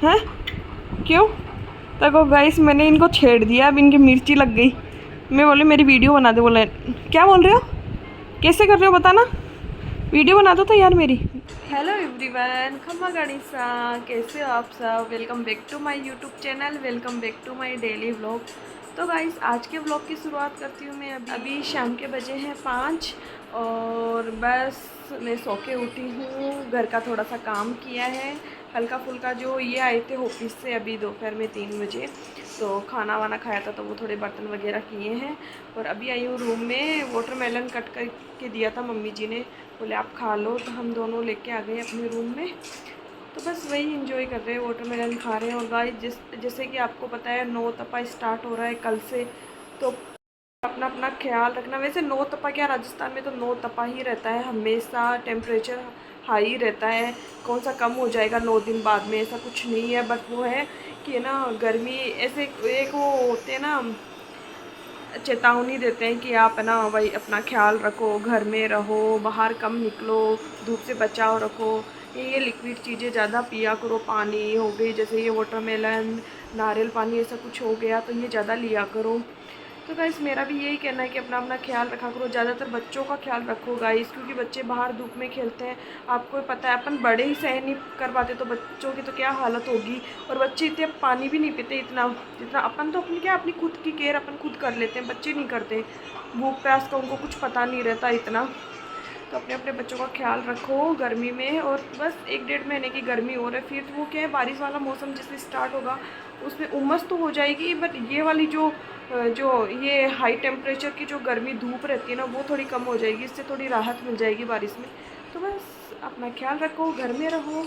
हैं क्यों? देखो गाइस, मैंने इनको छेड़ दिया, अब इनकी मिर्ची लग गई। मैं बोले मेरी वीडियो बना दे, बोले क्या बोल रहे हो, कैसे कर रहे हो बताना, वीडियो बना दो तो यार मेरी। हेलो एवरीवन, खम्मा गणिसा, कैसे हो आप सब? Welcome back to my YouTube channel, welcome back to my daily vlog. तो गाइस, आज के व्लॉग की शुरुआत करती हूँ मैं। अभी शाम के बजे हैं 5 और बस मैं सो के उठी हूँ। घर का थोड़ा सा काम किया है हल्का फुल्का। जो ये आए थे ऑफिस से अभी दोपहर में 3 बजे, तो खाना वाना खाया था, तो वो थोड़े बर्तन वगैरह किए हैं। और अभी आई हूँ रूम में। वाटरमेलन कट करके दिया था मम्मी जी ने, बोले आप खा लो, तो हम दोनों लेके आ गए अपने रूम में। तो बस वही इंजॉय कर रहे हैं, वाटरमेलन खा रहे हैं। और गाइस, जैसे कि आपको पता है, नौ तपा स्टार्ट हो रहा है कल से, तो अपना अपना ख्याल रखना। वैसे नौ तपा क्या, राजस्थान में तो नौ तपा ही रहता है हमेशा, टेम्परेचर हाई रहता है। कौन सा कम हो जाएगा 9 दिन बाद में, ऐसा कुछ नहीं है। बट वो है कि ना, गर्मी ऐसे एक वो होते हैं ना, चेतावनी देते हैं कि आप है ना भाई अपना ख्याल रखो, घर में रहो, बाहर कम निकलो, धूप से बचाव रखो। ये लिक्विड चीज़ें ज़्यादा पिया करो, पानी हो गई जैसे ये वाटरमेलन, नारियल पानी, ऐसा कुछ हो गया तो ये ज़्यादा लिया करो। तो गाइस, मेरा भी यही कहना है कि अपना अपना ख्याल रखा करो। ज़्यादातर बच्चों का ख्याल रखो गाइस, क्योंकि बच्चे बाहर धूप में खेलते हैं। आपको पता है, अपन बड़े ही सहन नहीं कर पाते, तो बच्चों की तो क्या हालत होगी। और बच्चे इतने पानी भी नहीं पीते इतना जितना अपन। तो अपनी क्या, अपनी खुद की केयर अपन खुद कर लेते हैं, बच्चे नहीं करते। भूख प्यास का उनको कुछ पता नहीं रहता इतना। तो अपने अपने बच्चों का ख्याल रखो गर्मी में। और बस 1-1.5 महीने की गर्मी हो रही है, फिर वो क्या है, बारिश वाला मौसम जैसे स्टार्ट होगा, उसमें उमस तो हो जाएगी, बट ये वाली जो जो ये हाई टेम्परेचर की जो गर्मी धूप रहती है ना, वो थोड़ी कम हो जाएगी। इससे थोड़ी राहत मिल जाएगी बारिश में। तो बस अपना ख्याल रखो, घर में रहो,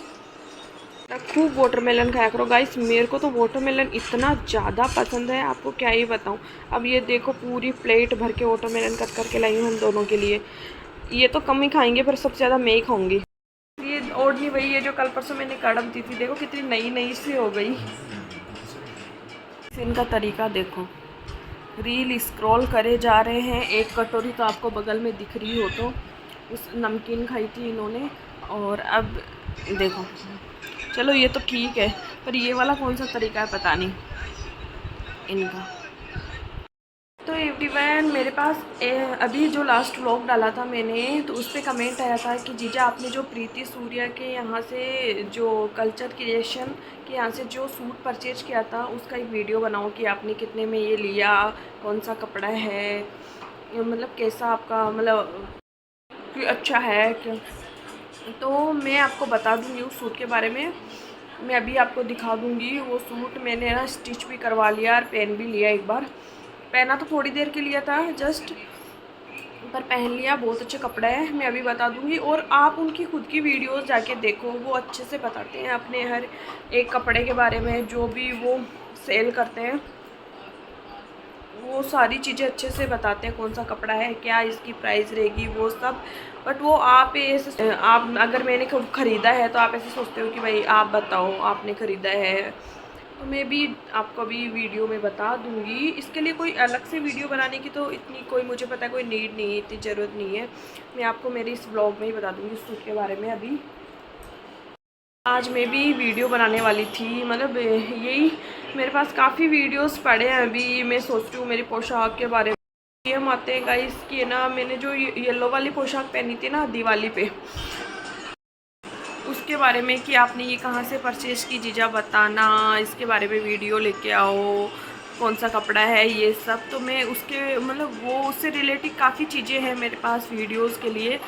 खूब वाटरमेलन खाया करो गाइस। मेरे को तो वाटरमेलन इतना ज़्यादा पसंद है, आपको क्या ही बताऊँ। अब ये देखो, पूरी प्लेट भर के वाटरमेलन कट करके लाई हूँ हम दोनों के लिए। ये तो कम ही खाएंगे, पर सबसे ज़्यादा मैं ही खाऊंगी। ये ओढ़नी वही है जो कल परसों मैंने कड़म दी थी, देखो कितनी नई नई सी हो गई। इनका तरीका देखो, रील स्क्रॉल करे जा रहे हैं। एक कटोरी तो आपको बगल में दिख रही हो, तो उस नमकीन खाई थी इन्होंने। और अब देखो, चलो ये तो ठीक है, पर ये वाला कौन सा तरीका है पता नहीं इनका। तो एवरीवन, मेरे पास अभी जो लास्ट व्लॉग डाला था मैंने, तो उस पर कमेंट आया था कि जीजा आपने जो प्रीति सूर्या के यहाँ से जो कल्चर क्रिएशन के यहाँ से जो सूट परचेज किया था, उसका एक वीडियो बनाओ कि आपने कितने में ये लिया, कौन सा कपड़ा है, मतलब कैसा आपका, मतलब कि अच्छा है क्या। तो मैं आपको बता दूँगी उस सूट के बारे में। मैं अभी आपको दिखा दूँगी वो सूट। मैंने ना स्टिच भी करवा लिया और पहन भी लिया एक बार। पहना तो थोड़ी देर के लिए था जस्ट, पर पहन लिया। बहुत अच्छे कपड़ा है, मैं अभी बता दूंगी। और आप उनकी खुद की वीडियोस जाके देखो, वो अच्छे से बताते हैं अपने हर एक कपड़े के बारे में, जो भी वो सेल करते हैं वो सारी चीज़ें अच्छे से बताते हैं, कौन सा कपड़ा है, क्या इसकी प्राइस रहेगी, वो सब। बट वो आप ऐसे, आप अगर मैंने ख़रीदा है तो आप ऐसे सोचते हो कि भाई आप बताओ आपने ख़रीदा है। तो मैं भी आपको अभी वीडियो में बता दूंगी। इसके लिए कोई अलग से वीडियो बनाने की तो इतनी कोई, मुझे पता है, कोई नीड नहीं है, इतनी ज़रूरत नहीं है। मैं आपको मेरे इस ब्लॉग में ही बता दूंगी सूट के बारे में। अभी आज मैं भी वीडियो बनाने वाली थी, मतलब यही मेरे पास काफ़ी वीडियोस पड़े हैं। अभी मैं सोच रही हूँ मेरी पोशाक के बारे में। ये हम आते हैं गाइस कि ना, मैंने जो येलो वाली पोशाक पहनी थी ना दिवाली पे, उसके बारे में कि आपने ये कहाँ से परचेज़ की जीजा बताना, इसके बारे में वीडियो लेके आओ, कौन सा कपड़ा है, ये सब। तो मैं उसके, मतलब वो उससे रिलेटेड काफ़ी चीज़ें हैं मेरे पास वीडियोस के लिए,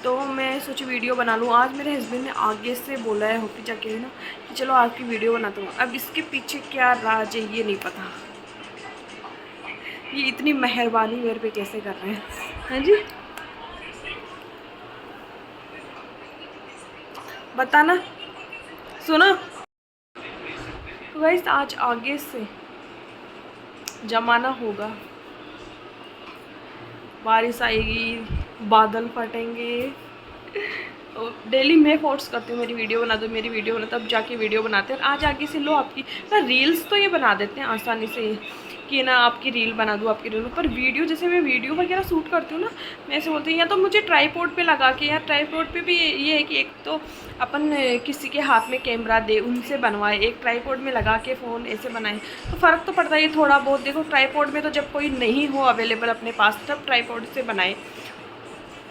तो मैं सोची वीडियो बना लूँ। आज मेरे हस्बैंड ने आगे से बोला है ऑफिस जाके ना कि चलो आपकी वीडियो बनाता हूँ। अब इसके पीछे क्या राज है ये नहीं पता, ये इतनी मेहरबानी मेरे पे कैसे कर रहे हैं। हाँ जी, बताना, सुनो। तो गाइस, आज आगे से जमाना होगा, बारिश आएगी, बादल फटेंगे। डेली मैं फोर्स करती हूँ मेरी वीडियो बना दो, मेरी वीडियो बना, तब जाके वीडियो बनाते हैं। आज आगे से लो आपकी, पर रील्स तो ये बना देते हैं आसानी से। कि ना आपकी रील बना दूँ, आपकी रील। पर वीडियो, जैसे मैं वीडियो वगैरह शूट करती हूँ ना, मैं ऐसे बोलती हूँ या तो मुझे ट्राईपॉड पे लगा के, यार ट्राईपॉड पे भी ये है कि एक तो अपन किसी के हाथ में कैमरा दे उनसे बनवाए, एक ट्राईपॉड में लगा के फ़ोन ऐसे बनाए तो फ़र्क तो पड़ता है थोड़ा बहुत। देखो ट्राईपॉड में तो जब कोई नहीं हो अवेलेबल अपने पास तब ट्राईपॉड से बनाए,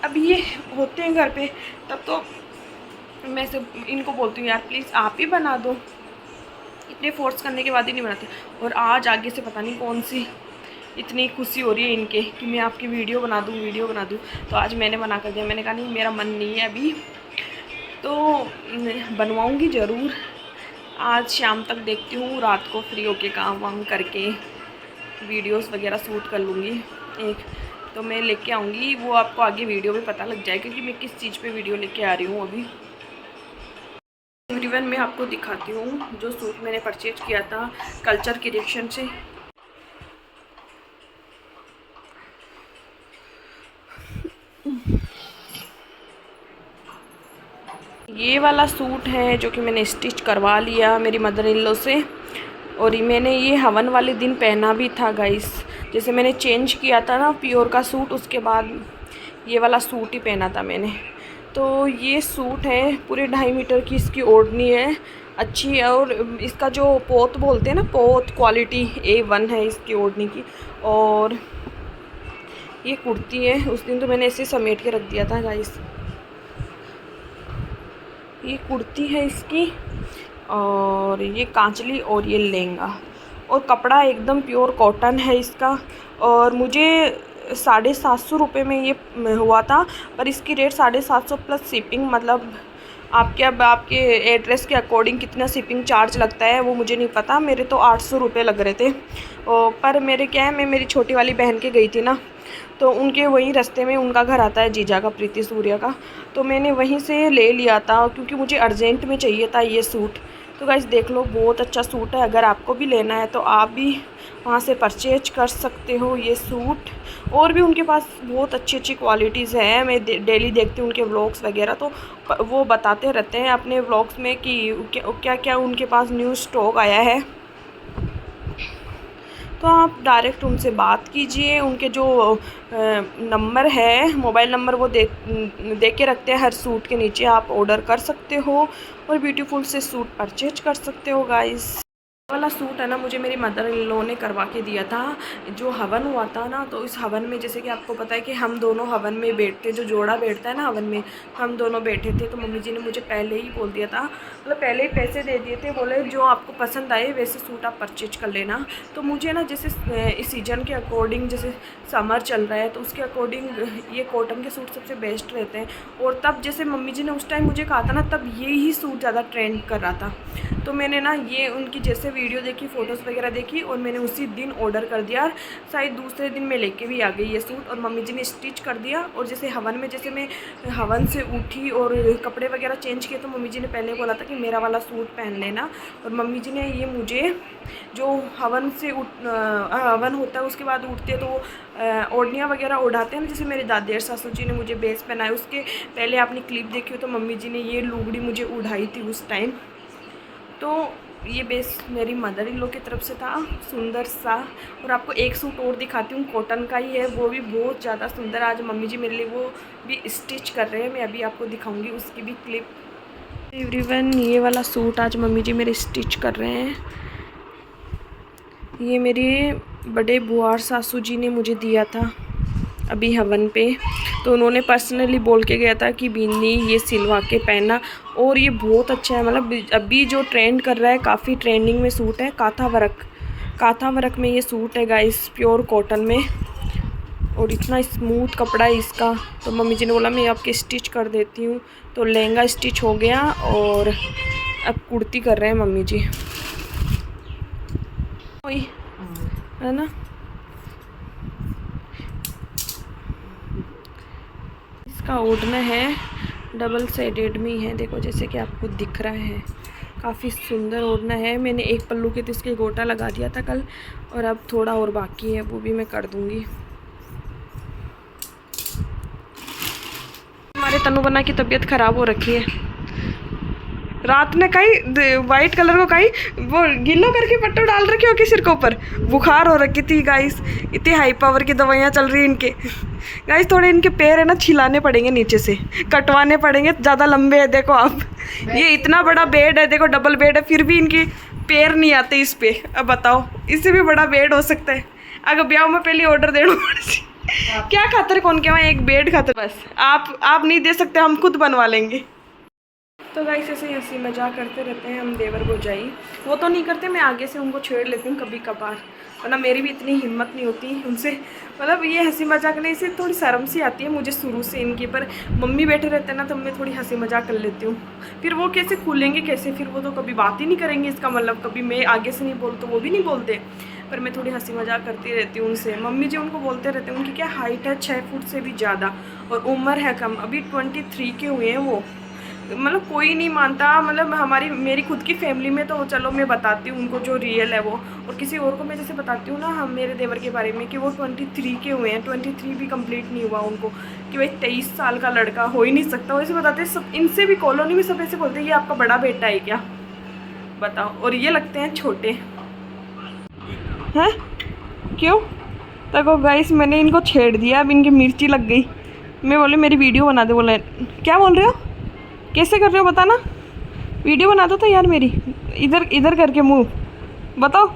अब ये होते हैं घर पे तब तो मैं से इनको बोलती हूँ यार प्लीज़ आप ही बना दो, इतने फोर्स करने के बाद ही नहीं बनाते। और आज आगे से पता नहीं कौन सी इतनी खुशी हो रही है इनके कि मैं आपकी वीडियो बना दूँ, वीडियो बना दूँ। तो आज मैंने मना कर दिया, मैंने कहा नहीं मेरा मन नहीं है अभी, तो बनवाऊँगी ज़रूर। आज शाम तक देखती हूँ, रात को फ्री होके काम वाम करके वीडियोस वगैरह शूट कर लूँगी एक, तो मैं लेके आऊँगी। वो आपको आगे वीडियो में पता लग जाएगा कि मैं किस चीज़ पे वीडियो लेके आ रही हूँ अभी। एवरीवन मैं आपको दिखाती हूँ जो सूट मैंने परचेज किया था कल्चर क्रिएशन से। ये वाला सूट है जो कि मैंने स्टिच करवा लिया मेरी मदर इन लॉ से, और मैंने ये हवन वाले दिन पहना भी था गाइस। जैसे मैंने चेंज किया था ना प्योर का सूट, उसके बाद ये वाला सूट ही पहना था मैंने। तो ये सूट है पूरे 2.5 मीटर की इसकी ओढ़नी है, अच्छी है। और इसका जो पोत बोलते हैं ना, पोत क्वालिटी A1 है इसकी ओढ़नी की। और ये कुर्ती है, उस दिन तो मैंने ऐसे समेट के रख दिया था गाइस। ये कुर्ती है इसकी, और ये कांचली, और ये लहंगा। और कपड़ा एकदम प्योर कॉटन है इसका। और मुझे 750 रुपये में ये हुआ था, पर इसकी रेट 750 प्लस शिपिंग। मतलब आपके अब आपके एड्रेस के अकॉर्डिंग कितना शिपिंग चार्ज लगता है वो मुझे नहीं पता, मेरे तो 800 रुपये लग रहे थे। पर मेरे क्या है, मैं मेरी छोटी वाली बहन के गई थी ना, तो उनके वहीं रास्ते में उनका घर आता है जीजा का, प्रीति सूर्या का, तो मैंने वहीं से ले लिया था क्योंकि मुझे अर्जेंट में चाहिए था ये सूट। तो गाइस देख लो, बहुत अच्छा सूट है। अगर आपको भी लेना है तो आप भी वहाँ से परचेज कर सकते हो ये सूट। और भी उनके पास बहुत अच्छी अच्छी क्वालिटीज़ हैं। मैं डेली देखती हूँ उनके व्लॉग्स वगैरह, तो वो बताते रहते हैं अपने व्लॉग्स में कि क्या क्या उनके पास न्यू स्टॉक आया है। तो आप डायरेक्ट उनसे बात कीजिए। उनके जो नंबर है, मोबाइल नंबर, वो दे के रखते हैं हर सूट के नीचे, आप ऑर्डर कर सकते हो और ब्यूटीफुल से सूट परचेज कर सकते हो गाइस। वाला सूट है ना, मुझे मेरी मदर इन लॉ ने करवा के दिया था। जो हवन हुआ था ना, तो इस हवन में जैसे कि आपको पता है कि हम दोनों हवन में बैठते, जो जोड़ा बैठता है ना हवन में, हम दोनों बैठे थे। तो मम्मी जी ने मुझे पहले ही बोल दिया था, मतलब पहले ही पैसे दे दिए थे, बोले जो आपको पसंद आए वैसे सूट आप परचेज कर लेना। तो मुझे ना जैसे इस सीजन के अकॉर्डिंग, जैसे समर चल रहा है तो उसके अकॉर्डिंग ये कॉटन के सूट सबसे बेस्ट रहते हैं। और तब जैसे मम्मी जी ने उस टाइम मुझे कहा था ना, तब ये ही सूट ज़्यादा ट्रेंड कर रहा था। तो मैंने ना ये उनकी जैसे वीडियो देखी, फ़ोटोज़ वगैरह देखी, और मैंने उसी दिन ऑर्डर कर दिया। शायद दूसरे दिन मैं लेके भी आ गई ये सूट, और मम्मी जी ने स्टिच कर दिया। और जैसे हवन में, जैसे मैं हवन से उठी और कपड़े वगैरह चेंज किए, तो मम्मी जी ने पहले बोला था कि मेरा वाला सूट पहन लेना। और मम्मी जी ने ये मुझे जो हवन से हवन होता है उसके बाद उठते तो ओढ़नियाँ वगैरह उड़ाते हैं ना, जैसे मेरे दादी और सासू जी ने मुझे बेस पहनाया। उसके पहले आपने क्लिप देखी हो तो मम्मी जी ने ये लुगड़ी मुझे उड़ाई थी उस टाइम। तो ये बेस मेरी मदर इन लॉ की तरफ से था, सुंदर सा। और आपको एक सूट और दिखाती हूँ, कॉटन का ही है, वो भी बहुत ज़्यादा सुंदर। आज मम्मी जी मेरे लिए वो भी स्टिच कर रहे हैं, मैं अभी आपको दिखाऊंगी उसकी भी क्लिप। एवरीवन ये वाला सूट आज मम्मी जी मेरे स्टिच कर रहे हैं। ये मेरे बड़े बुआर सासू जी ने मुझे दिया था अभी हवन पे, तो उन्होंने पर्सनली बोल के गया था कि बिन्नी ये सिलवा के पहनना। और ये बहुत अच्छा है, मतलब अभी जो ट्रेंड कर रहा है, काफ़ी ट्रेंडिंग में सूट है। काथा वर्क में ये सूट है गाइस, प्योर कॉटन में, और इतना स्मूथ कपड़ा है इसका। तो मम्मी जी ने बोला मैं आपके स्टिच कर देती हूँ। तो लहंगा स्टिच हो गया, और अब कुर्ती कर रहे हैं मम्मी जी, है ना। इसका ओढ़ना है डबल साइडेड में है, देखो जैसे कि आपको दिख रहा है, काफ़ी सुंदर ओढ़ना है। मैंने एक पल्लू के तो इसके गोटा लगा दिया था कल, और अब थोड़ा और बाकी है, वो भी मैं कर दूंगी। हमारे तनु बना की तबीयत ख़राब हो रखी है, रात ने कहीं वाइट कलर को कहीं वो गिल्लो करके पट्टो डाल रखे हो कि सिर के ऊपर बुखार हो रखी थी गाइस। इतनी हाई पावर की दवाइयाँ चल रही हैं इनके। गाइस थोड़े इनके पैर है ना छिलाने पड़ेंगे, नीचे से कटवाने पड़ेंगे, ज़्यादा लंबे है देखो आप। ये इतना बड़ा बेड है देखो, डबल बेड है, फिर भी इनके पैर नहीं आते इस पे। अब बताओ इससे भी बड़ा बेड हो सकता है? अगर ब्याह में पहले ऑर्डर देना क्या खातर कौन के वहाँ एक बेड खातर, बस आप नहीं दे सकते, हम खुद बनवा लेंगे। तो गाइस ऐसे ही हंसी मजाक करते रहते हैं हम देवर भौजाई। वो तो नहीं करते, मैं आगे से उनको छेड़ लेती हूँ कभी कभार, वरना मेरी भी इतनी हिम्मत नहीं होती उनसे। मतलब ये हंसी मजाक करने से थोड़ी शर्म सी आती है मुझे शुरू से इनकी, पर मम्मी बैठे रहते हैं ना तो मैं थोड़ी हंसी मजाक कर लेती हूँ। फिर वो कैसे खुलेंगे कैसे, फिर वो तो कभी बात ही नहीं करेंगे, इसका मतलब कभी मैं आगे से नहीं बोल तो वो भी नहीं बोलते, पर मैं थोड़ी हंसी मजाक करती रहती हूँ उनसे। मम्मी जी उनको बोलते रहते हैं, उनकी क्या हाइट है 6 फुट से भी ज़्यादा, और उम्र है कम, अभी 23 के हुए हैं वो। मतलब कोई नहीं मानता, मतलब मेरी खुद की फैमिली में तो चलो मैं बताती हूँ उनको जो रियल है वो, और किसी और को मैं जैसे बताती हूँ ना हम मेरे देवर के बारे में कि वो 23 के हुए हैं, 23 भी कंप्लीट नहीं हुआ उनको, कि भाई 23 साल का लड़का हो ही नहीं सकता, वैसे बताते हैं सब। इनसे भी कॉलोनी में सब ऐसे बोलते हैं ये आपका बड़ा बेटा है क्या, बताओ, और ये लगते हैं छोटे हैं। क्यों? देखो गाइस मैंने इनको छेड़ दिया, अब इनकी मिर्ची लग गई। मैं बोले मेरी वीडियो बना दे, बोले क्या बोल रहे हो, कैसे कर रहे हो बताना, वीडियो बना दो तो यार मेरी, इधर इधर करके मुंह बताओ,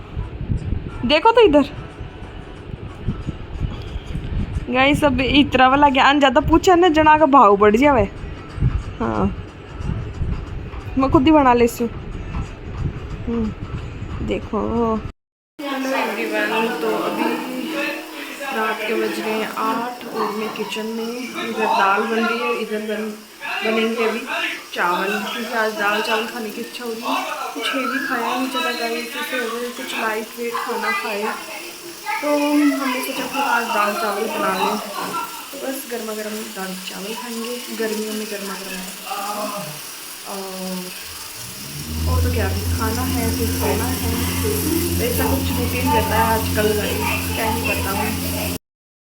देखो तो इधर। गाइस सब इतना वाला ज्ञान ज़्यादा पूछा ना जना का भाव बढ़ जावे। हाँ मैं खुद ही बना लेती हूँ। देखो हेलो एवरीवन, तो अभी रात के बज रहे हैं 8 और मैं किचन में, इधर दाल बन रही है, इधर बनेंगे अभी चावल, क्योंकि आज दाल चावल खाने की इच्छा हो रही है। कुछ हेवी खाया नहीं चला गाइस, इससे वजह कुछ लाइट वेट खाना खाए, तो हमने सोचा फिर आज दाल चावल बना लें। तो बस गर्मा गर्म दाल चावल खाएंगे, गर्मियों में गर्मा गर्म, और तो क्या खाना है फिर सोना है, ऐसा कुछ रूटीन रहता है आजकल, क्या ही बताऊँ।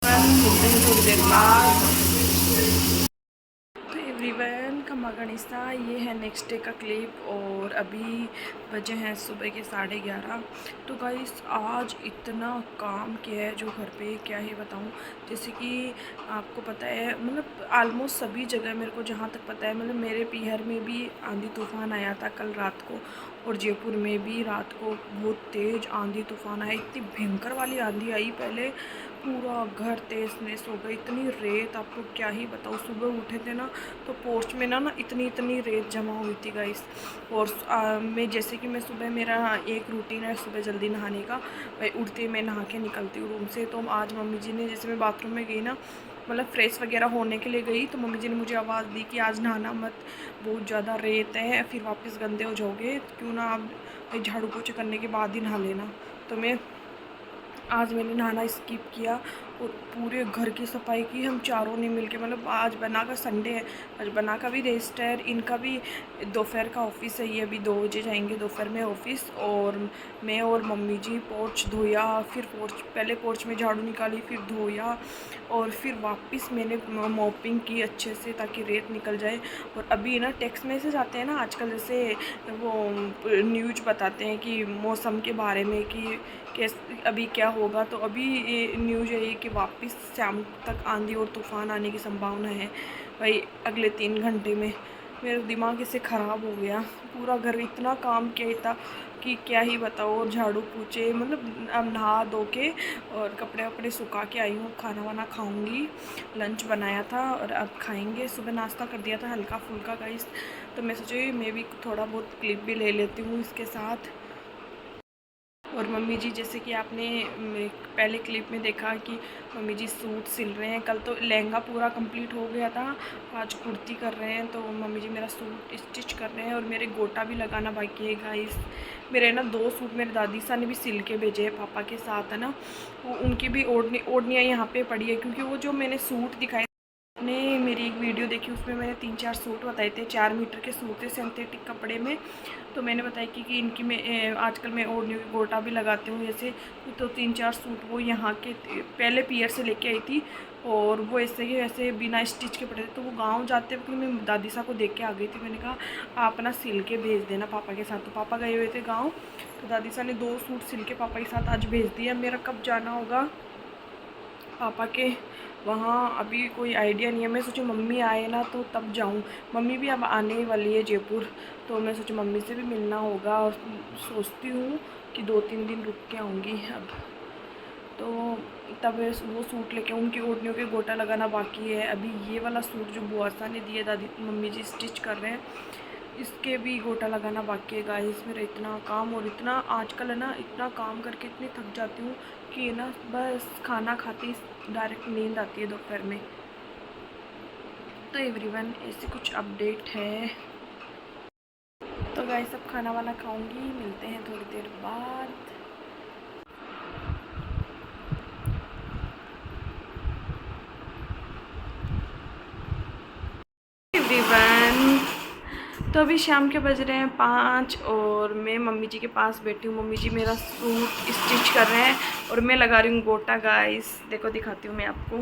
मिलते हैं थोड़ी देर बाद। तो एवरीवन खमा गणिसा, ये है नेक्स्ट डे का क्लिप, और अभी बजे हैं सुबह के 11:30। तो गाइस आज इतना काम किया है जो घर पे क्या ही बताऊं। जैसे कि आपको पता है, मतलब आलमोस्ट सभी जगह मेरे को जहाँ तक पता है, मतलब मेरे पीहर में भी आंधी तूफान आया था कल रात को, और जयपुर में भी रात को बहुत तेज़ आंधी तूफान आया, इतनी भयंकर वाली आंधी आई, पहले पूरा घर तहस नहस हो गई, इतनी रेत आपको क्या ही बताऊँ। सुबह उठे थे ना तो पोर्च में ना इतनी रेत जमा हुई थी गाइस। और मैं जैसे कि मैं सुबह, मेरा एक रूटीन है सुबह जल्दी नहाने का, उठते मैं नहा के निकलती हूँ रूम से। तो आज मम्मी जी ने, जैसे मैं बाथरूम में गई ना, मतलब फ्रेश वगैरह होने के लिए गई, तो मम्मी जी ने मुझे आवाज़ दी कि आज नहाना मत, बहुत ज़्यादा रेत है, फिर वापस गंदे हो जाओगे, क्यों ना आप झाड़ू पोछे करने के बाद ही नहा लेना। तो आज मैंने नहाना स्किप किया और पूरे घर की सफाई की, हम चारों ने मिलके। मतलब आज बना का संडे है, आज बना का भी रेस्ट है, इनका भी दोपहर का ऑफिस है, ये अभी 2 बजे जाएंगे दोपहर में ऑफिस। और मैं और मम्मी जी पोर्च धोया, फिर पहले पोर्च में झाड़ू निकाली, फिर धोया, और फिर वापस मैंने मॉपिंग की अच्छे से ताकि रेत निकल जाए। और अभी ना टेक्स्ट मैसेज आते हैं ना आजकल, जैसे वो न्यूज़ बताते हैं कि मौसम के बारे में कि कैसे अभी क्या होगा। तो अभी ये न्यूज़ है कि वापस शाम तक आंधी और तूफ़ान आने की संभावना है भाई, अगले 3 घंटे में। मेरा दिमाग इससे ख़राब हो गया, पूरा घर इतना काम किया था कि क्या ही बताओ, और झाड़ू पोछे, मतलब अब नहा धो के और कपड़े वपड़े सुखा के आई हूँ, खाना वाना खाऊंगी, लंच बनाया था और अब खाएंगे। सुबह नाश्ता कर दिया था हल्का फुल्का गाइस, तो मैं सोची मैं भी थोड़ा बहुत क्लिप भी ले लेती हूँ इसके साथ। और मम्मी जी, जैसे कि आपने पहले क्लिप में देखा कि मम्मी जी सूट सिल रहे हैं, कल तो लहंगा पूरा कंप्लीट हो गया था, आज कुर्ती कर रहे हैं। तो मम्मी जी मेरा सूट स्टिच कर रहे हैं, और मेरे गोटा भी लगाना बाकी है गाइस। मेरे ना 2 सूट मेरे दादी सा ने भी सिल के भेजे हैं पापा के साथ, है ना, वो उनकी भी ओढ़नियाँ यहाँ पे पड़ी है, क्योंकि वो जो मैंने सूट दिखाए ने मेरी एक वीडियो देखी, उसमें मैंने 3-4 सूट बताए थे, 4 मीटर के सूट थे सिंथेटिक कपड़े में। तो मैंने बताया कि इनकी मैं आजकल मैं ओढ़नी की गोटा भी लगाती हूँ ऐसे। तो 3-4 सूट वो यहाँ के पहले पियर से लेके आई थी, और वो ऐसे ही ऐसे बिना स्टिच के पड़े थे। तो वो गांव जाते वक्त मैं दादी सा को देख के आ गई थी। मैंने कहा आप ना सिल के भेज देना पापा के साथ। तो पापा गए हुए थे गाँव, तो दादी सा ने 2 सूट सिल के पापा के साथ आज भेज दिया। मेरा कब जाना होगा पापा के वहाँ अभी कोई आइडिया नहीं है। मैं सोची मम्मी आए ना तो तब जाऊँ। मम्मी भी अब आने ही वाली है जयपुर, तो मैं सोची मम्मी से भी मिलना होगा, और सोचती हूँ कि 2-3 दिन रुक के आऊँगी अब। तो तब वो सूट लेके उनकी ओढ़नियों के गोटा लगाना बाकी है। अभी ये वाला सूट जो बुआसा ने दिया, दादी मम्मी जी स्टिच कर रहे हैं, इसके भी गोटा लगाना बाकी है गाइस। मेरा इतना काम, और इतना आजकल है ना, इतना काम करके इतनी थक जाती हूँ कि ना बस खाना खाते ही डायरेक्ट नींद आती है दोपहर में। तो एवरीवन ऐसे कुछ अपडेट है। तो गाइस अब खाना वाना खाऊंगी, मिलते हैं थोड़ी देर बाद। एवरीवन तो अभी शाम के बज रहे हैं 5, और मैं मम्मी जी के पास बैठी हूँ। मम्मी जी मेरा सूट स्टिच कर रहे हैं और मैं लगा रही हूँ गोटा। गाइस देखो, दिखाती हूँ मैं आपको,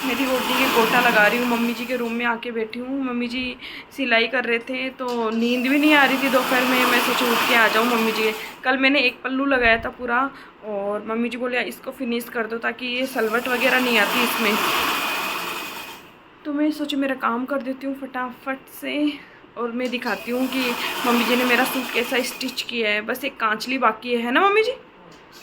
मेरी ओढ़नी के गोटा लगा रही हूँ। मम्मी जी के रूम में आके बैठी हूँ। मम्मी जी सिलाई कर रहे थे, तो नींद भी नहीं आ रही थी दोपहर में। मैं सोची उठ के आ जाऊँ मम्मी जी के। कल मैंने एक पल्लू लगाया था पूरा, और मम्मी जी बोले इसको फिनिश कर दो ताकि ये सलवट वगैरह नहीं आती इसमें। तो मैं सोची मेरा काम कर देती हूँ फटाफट से, और मैं दिखाती हूँ कि मम्मी जी ने मेरा सूट कैसा स्टिच किया है। बस एक कांचली बाकी है ना मम्मी जी,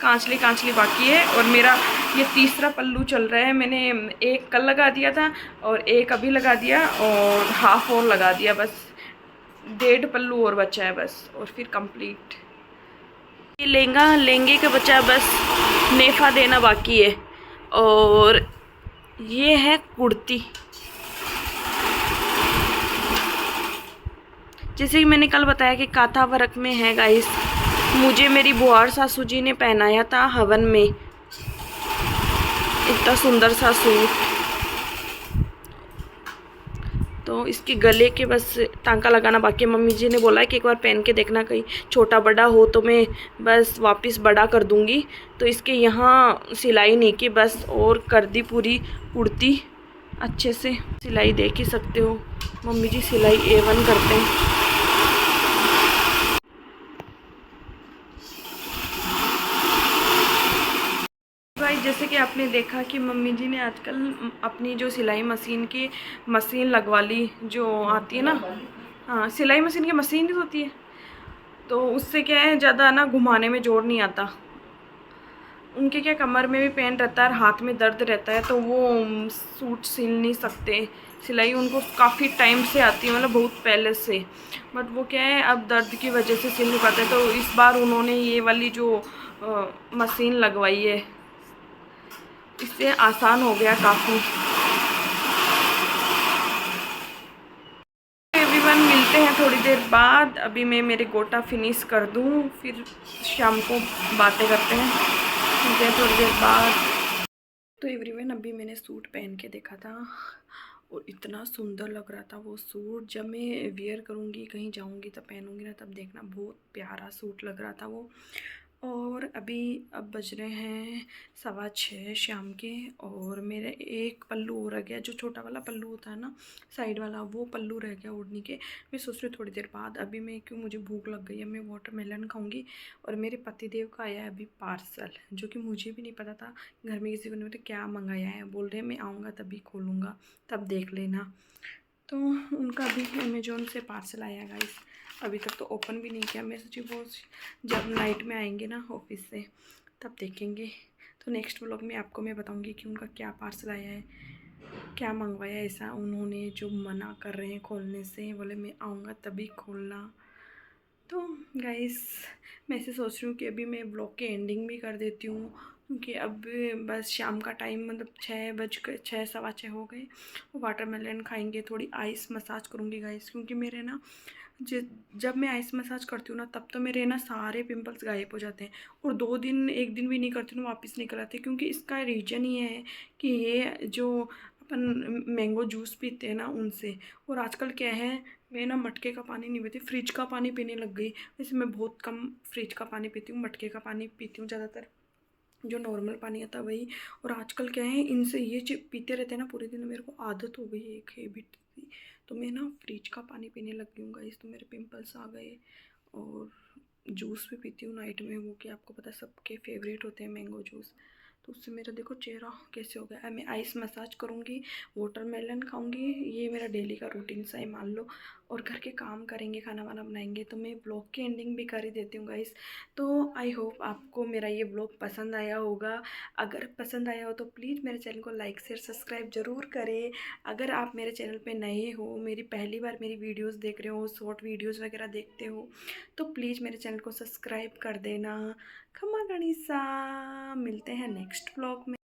कांचली बाकी है। और मेरा ये तीसरा पल्लू चल रहा है। मैंने एक कल लगा दिया था और एक अभी लगा दिया, और हाफ और लगा दिया। बस 1.5 पल्लू और बचा है बस, और फिर कंप्लीट। ये लहंगे का बचा, बस नेफा देना बाकी है। और ये है कुर्ती, जैसे कि मैंने कल बताया कि काथा वर्क में है गाइस। मुझे मेरी बुआर सासू जी ने पहनाया था हवन में, इतना सुंदर सा सूट। तो इसके गले के बस टांका लगाना बाकी है। मम्मी जी ने बोला है कि एक बार पहन के देखना, कहीं छोटा बड़ा हो तो मैं बस वापस बड़ा कर दूंगी। तो इसके यहाँ सिलाई नहीं की बस, और कर दी पूरी कुर्ती अच्छे से। सिलाई देख ही सकते हो, मम्मी जी सिलाई A1 करते हैं। भाई जैसे कि आपने देखा कि मम्मी जी ने आजकल अपनी जो सिलाई मशीन की मशीन लगवा ली, जो आती है ना, हाँ सिलाई मशीन की मशीन ही होती है। तो उससे क्या है, ज़्यादा ना घुमाने में जोर नहीं आता। उनके क्या कमर में भी पेन रहता है और हाथ में दर्द रहता है, तो वो सूट सिल नहीं सकते। सिलाई उनको काफ़ी टाइम से आती है, मतलब बहुत पहले से, बट वो क्या है अब दर्द की वजह से सिल नहीं पाते। तो इस बार उन्होंने ये वाली जो मशीन लगवाई है, इससे आसान हो गया काफ़ी। एवरीवन मिलते हैं थोड़ी देर बाद। अभी मैं मेरे गोटा फिनिश कर दूं, फिर शाम को बातें करते हैं। मिलते हैं थोड़ी देर बाद। तो एवरीवन अभी मैंने सूट पहन के देखा था, और इतना सुंदर लग रहा था वो सूट। जब मैं वियर करूँगी, कहीं जाऊँगी तब पहनूँगी ना, तब देखना बहुत प्यारा सूट लग रहा था वो। और अभी अब बज रहे हैं 6:15 शाम के, और मेरा एक पल्लू हो रह गया, जो छोटा वाला पल्लू होता है ना साइड वाला, वो पल्लू रह गया ओढ़नी के। मैं सोच रही हूँ थोड़ी देर बाद, अभी मैं क्यों, मुझे भूख लग गई है, मैं वाटरमेलन खाऊंगी। और मेरे पतिदेव का आया है अभी पार्सल, जो कि मुझे भी नहीं पता था, घर में किसी को नहीं पता क्या मंगाया है। बोल रहे मैं आऊँगा तभी खोलूँगा, तब देख लेना। तो उनका भी अमेज़ोन से पार्सल आया गाइस, अभी तक तो ओपन भी नहीं किया। मैं सोची वो जब नाइट में आएंगे ना ऑफिस से, तब देखेंगे। तो नेक्स्ट व्लॉग में आपको मैं बताऊंगी कि उनका क्या पार्सल आया है, क्या मंगवाया ऐसा उन्होंने जो मना कर रहे हैं खोलने से। बोले मैं आऊँगा तभी खोलना। तो गाइस मैं ऐसे सोच रही हूँ कि अभी मैं ब्लॉग के एंडिंग भी कर देती हूँ, क्योंकि अब बस शाम का टाइम, मतलब 6 सवा 6 हो गए। वाटरमेलन खाएंगे, थोड़ी आइस मसाज करूँगी गाइस, क्योंकि मेरे ना जब मैं आइस मसाज करती हूँ ना, तब तो मेरे ना सारे पिंपल्स गायब हो जाते हैं। और 2 दिन 1 दिन भी नहीं करती हूँ, वापस निकल आते हैं। क्योंकि इसका रीज़न ये है कि ये जो अपन मैंगो जूस पीते हैं ना उनसे। और आजकल क्या है, मैं ना मटके का पानी नहीं पीती, फ्रिज का पानी पीने लग गई। वैसे मैं बहुत कम फ्रिज का पानी पीती हूँ, मटके का पानी पीती हूँ ज़्यादातर, जो नॉर्मल पानी आता है वही। और आजकल क्या है, इनसे ये पीते रहते हैं ना पूरे दिन, मेरे को आदत हो गई है, एक हैबिट थी। तो मैं ना फ्रिज का पानी पीने लग गई हूँ गाइस, तो मेरे पिंपल्स आ गए। और जूस भी पीती हूँ नाइट में, वो कि आपको पता है सबके फेवरेट होते हैं मैंगो जूस। तो उससे मेरा देखो चेहरा कैसे हो गया है। मैं आइस मसाज करूँगी, वाटरमेलन खाऊंगी, ये मेरा डेली का रूटीन सा है मान लो। और घर के काम करेंगे, खाना वाना बनाएंगे। तो मैं ब्लॉग की एंडिंग भी कर ही देती हूँ गाइस। तो आई होप आपको मेरा ये ब्लॉग पसंद आया होगा। अगर पसंद आया हो तो प्लीज़ मेरे चैनल को लाइक शेयर सब्सक्राइब ज़रूर करें। अगर आप मेरे चैनल पे नए हो, मेरी पहली बार मेरी वीडियोस देख रहे हो, शॉर्ट वीडियोस वगैरह देखते हो, तो प्लीज़ मेरे चैनल को सब्सक्राइब कर देना। खमा गणिसा, मिलते हैं नेक्स्ट ब्लॉग में।